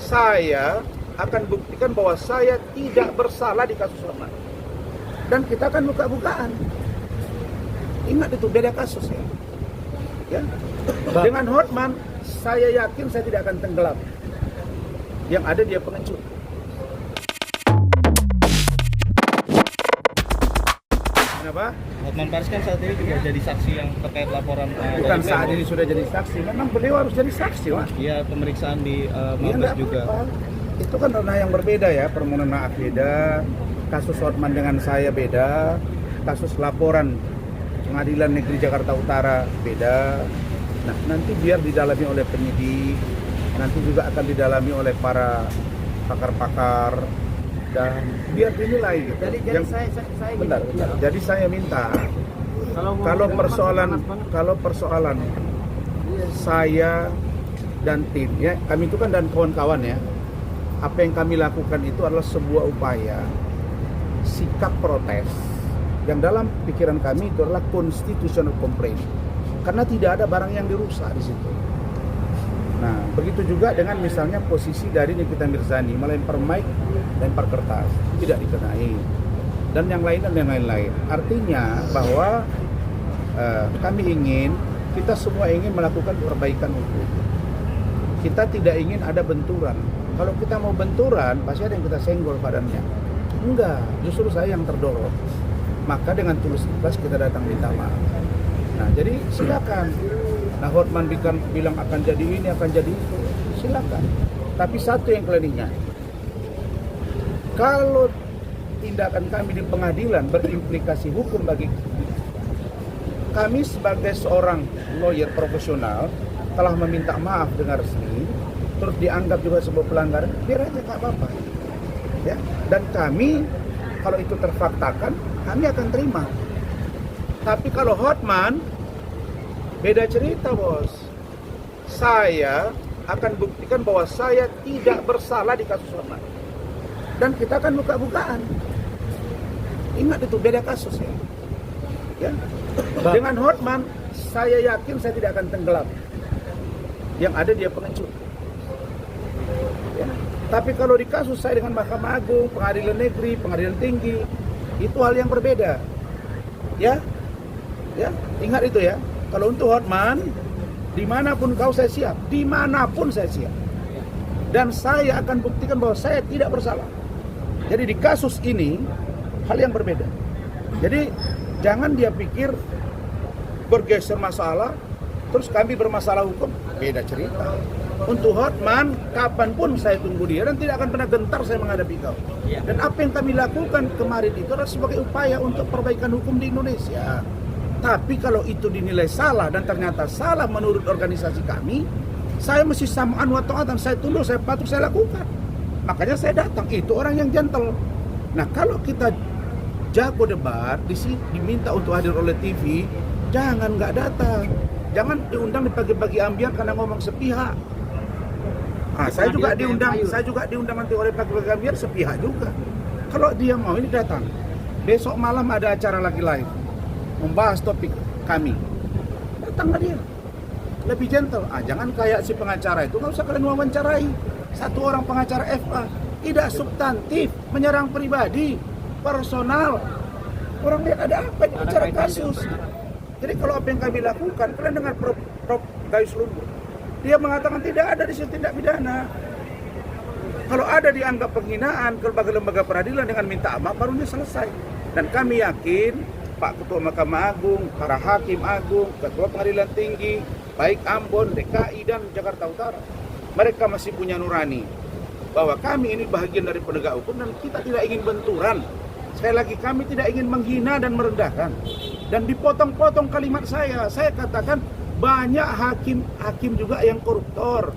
saya akan buktikan bahwa saya tidak bersalah di kasus Hotman. Dan kita akan buka-bukaan. Ingat itu, beda kasus ya. Ya. Dengan Hotman, saya yakin saya tidak akan tenggelam. Yang ada dia pengecut. Kenapa? Hotman Paris kan saat ini juga jadi saksi yang terkait laporan. Bukan saat ini sudah jadi saksi, memang beliau harus jadi saksi, Pak. Iya, pemeriksaan di Iya, Mabes juga. Itu kan ranah yang berbeda ya, permohonan maaf beda, kasus Hotman dengan saya beda, kasus laporan Pengadilan Negeri Jakarta Utara beda. Nah, nanti biar didalami oleh penyidik, nanti juga akan didalami oleh para pakar-pakar dan biar dinilai gitu. Benar. Jadi saya minta kalau persoalan saya dan tim ya, kami itu kan dan kawan-kawan ya, apa yang kami lakukan itu adalah sebuah upaya sikap protes yang dalam pikiran kami itu adalah constitutional complaint, karena tidak ada barang yang dirusak di situ. Nah, begitu juga dengan misalnya posisi dari Nikita Mirzani melempar mic, lempar kertas, tidak dikenai, dan yang lain-lain. Artinya bahwa kami kita semua ingin melakukan perbaikan hukum. Kita tidak ingin ada benturan. Kalau kita mau benturan, pasti ada yang kita senggol badannya. Enggak, justru saya yang terdorong. Maka dengan tulus ikhlas kita datang minta maaf. Nah, jadi silakan. Nah, Hotman bilang akan jadi ini, akan jadi itu, silakan. Tapi satu yang kalian ingat, kalau tindakan kami di pengadilan berimplikasi hukum bagi kami sebagai seorang lawyer profesional telah meminta maaf dengan resmi, terus dianggap juga sebuah pelanggaran, biar aja nggak apa-apa. Ya, dan kami kalau itu terfaktakan, kami akan terima. Tapi kalau Hotman, beda cerita, bos. Saya akan buktikan bahwa saya tidak bersalah di kasus Hotman. Dan kita akan buka-bukaan. Ingat itu, beda kasus ya. Ya. Dengan Hotman, saya yakin saya tidak akan tenggelam. Yang ada dia pengecut. Ya. Tapi kalau di kasus saya dengan Mahkamah Agung, Pengadilan Negeri, Pengadilan Tinggi, itu hal yang berbeda. Ya, ingat itu ya. Kalau untuk Hotman, dimanapun kau saya siap, dimanapun saya siap. Dan saya akan buktikan bahwa saya tidak bersalah. Jadi di kasus ini hal yang berbeda. Jadi jangan dia pikir bergeser masalah, terus kami bermasalah hukum, beda cerita. Untuk Hotman, kapanpun saya tunggu dia dan tidak akan pernah gentar saya menghadapi kau. Dan apa yang kami lakukan kemarin itu adalah sebagai upaya untuk perbaikan hukum di Indonesia. Tapi kalau itu dinilai salah dan ternyata salah menurut organisasi kami, saya mesti sam'an wa ta'atan, saya tunduk, saya patuh, saya lakukan. Makanya saya datang, itu orang yang gentle. Nah, kalau kita jago debat, diminta untuk hadir oleh TV, jangan nggak datang. Jangan diundang di pagi-pagi ambiar karena ngomong sepihak. Nah, saya juga diundang nanti oleh pagi-pagi ambiar sepihak juga. Kalau dia mau ini datang. Besok malam ada acara lagi live membahas topik kami. Datanglah dia. Lebih gentle. Jangan kayak si pengacara itu, nggak usah kalian wawancarai. Satu orang pengacara FA, tidak substantif, menyerang pribadi, personal. Orang lihat ada apa ini bicara kasus. Jadi kalau apa yang kami lakukan, kalian dengar Prof. Gayus Lumbur, dia mengatakan tidak ada di situ tindak pidana. Kalau ada dianggap penghinaan ke lembaga peradilan dengan minta maaf, barunya selesai. Dan kami yakin Pak Ketua Mahkamah Agung, para Hakim Agung, Ketua Pengadilan Tinggi, baik Ambon, DKI, dan Jakarta Utara, mereka masih punya nurani bahwa kami ini bagian dari penegak hukum dan kita tidak ingin benturan. Sekali lagi, kami tidak ingin menghina dan merendahkan. Dan dipotong-potong kalimat saya katakan banyak hakim juga yang koruptor,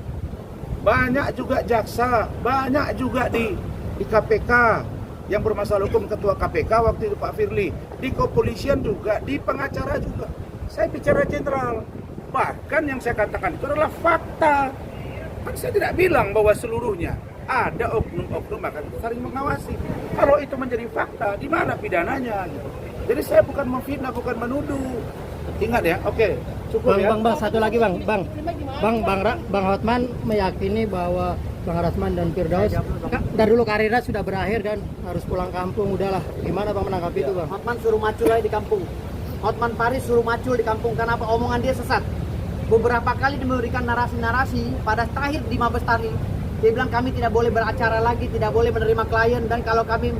banyak juga jaksa, banyak juga di KPK yang bermasalah hukum, ketua KPK waktu itu Pak Firly, di kepolisian juga, di pengacara juga. Saya bicara jenderal. Bahkan yang saya katakan itu adalah fakta. Kan saya tidak bilang bahwa seluruhnya. Ada oknum-oknum akan saling mengawasi. Kalau itu menjadi fakta, di mana pidananya? Gitu. Jadi saya bukan memfitnah, bukan menuduh. Ingat ya, oke, cukup ya. Bang, satu lagi bang Hotman meyakini bahwa Bang Rasman dan Firdaus. Dari dulu karirnya sudah berakhir dan harus pulang kampung, udahlah. Gimana Bang menanggapi itu Bang? Hotman suruh macul aja di kampung. Hotman Paris suruh macul di kampung. Kenapa? Omongan dia sesat. Beberapa kali dia memberikan narasi-narasi pada terakhir di Mabes Tani. Dia bilang kami tidak boleh beracara lagi, tidak boleh menerima klien, dan kalau kami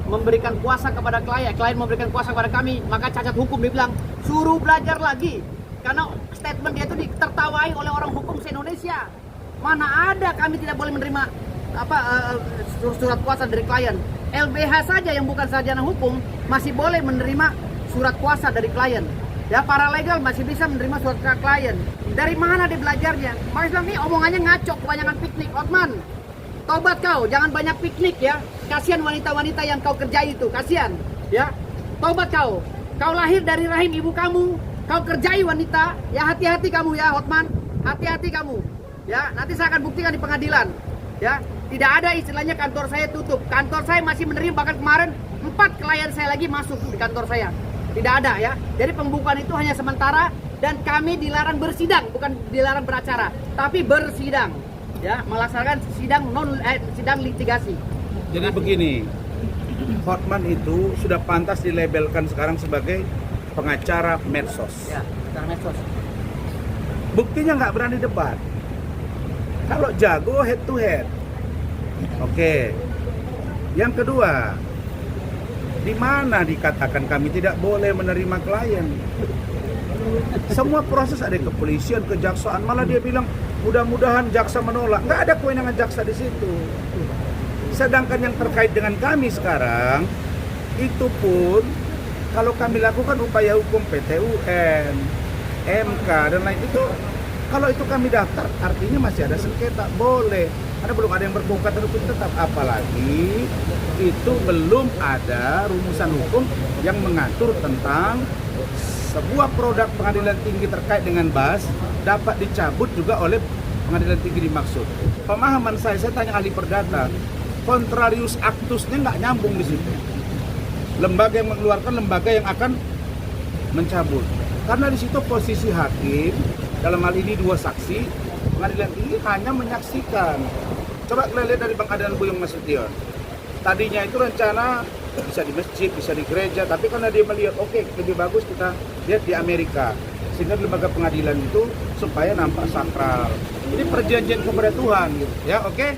memberikan kuasa kepada klien memberikan kuasa kepada kami, maka cacat hukum. Dia bilang suruh belajar lagi. Karena statement dia itu ditertawai oleh orang hukum se-Indonesia. Mana ada kami tidak boleh menerima surat kuasa dari klien. LBH saja yang bukan sarjana hukum masih boleh menerima surat kuasa dari klien. Ya, paralegal masih bisa menerima surat ke klien. Dari mana dia belajarnya? Mas bilang ini omongannya ngaco, kebanyakan piknik. Hotman, tobat kau, jangan banyak piknik ya. Kasihan wanita-wanita yang kau kerjai itu, kasihan. Ya, tobat kau. Kau lahir dari rahim ibu kamu, kau kerjai wanita. Ya, hati-hati kamu ya, Hotman. Hati-hati kamu. Ya, nanti saya akan buktikan di pengadilan. Ya, tidak ada istilahnya kantor saya tutup. Kantor saya masih menerima, bahkan kemarin 4 klien saya lagi masuk di kantor saya. Tidak ada ya. Jadi pembukaan itu hanya sementara dan kami dilarang bersidang, bukan dilarang beracara, tapi bersidang. Ya, melaksanakan sidang litigasi. Jadi begini, Hotman itu sudah pantas dilabelkan sekarang sebagai pengacara medsos. Ya, karena medsos. Buktinya nggak berani debat. Kalau jago head to head. Oke. Yang kedua, di mana dikatakan kami tidak boleh menerima klien? Semua proses ada di kepolisian, kejaksaan, malah dia bilang mudah-mudahan jaksa menolak. Nggak ada kewenangan jaksa di situ. Sedangkan yang terkait dengan kami sekarang, itu pun kalau kami lakukan upaya hukum PT UN, MK dan lain itu, kalau itu kami daftar, artinya masih ada sengketa, boleh. Karena belum ada yang berbuka hukum tetap, apalagi itu belum ada rumusan hukum yang mengatur tentang sebuah produk pengadilan tinggi terkait dengan BAS dapat dicabut juga oleh pengadilan tinggi dimaksud. Pemahaman saya tanya ahli perdata, contrarius actusnya nggak nyambung di situ. Lembaga yang mengeluarkan, lembaga yang akan mencabut. Karena di situ posisi hakim, dalam hal ini 2 saksi, pengadilan tinggi hanya menyaksikan. Coba kalian lihat dari Bang Adnan Buyung Nasution. Tadinya itu rencana bisa di masjid, bisa di gereja, tapi karena dia melihat oke, lebih bagus kita lihat di Amerika. Sehingga lembaga pengadilan itu supaya nampak sakral. Ini perjanjian kepada Tuhan gitu. Ya, oke.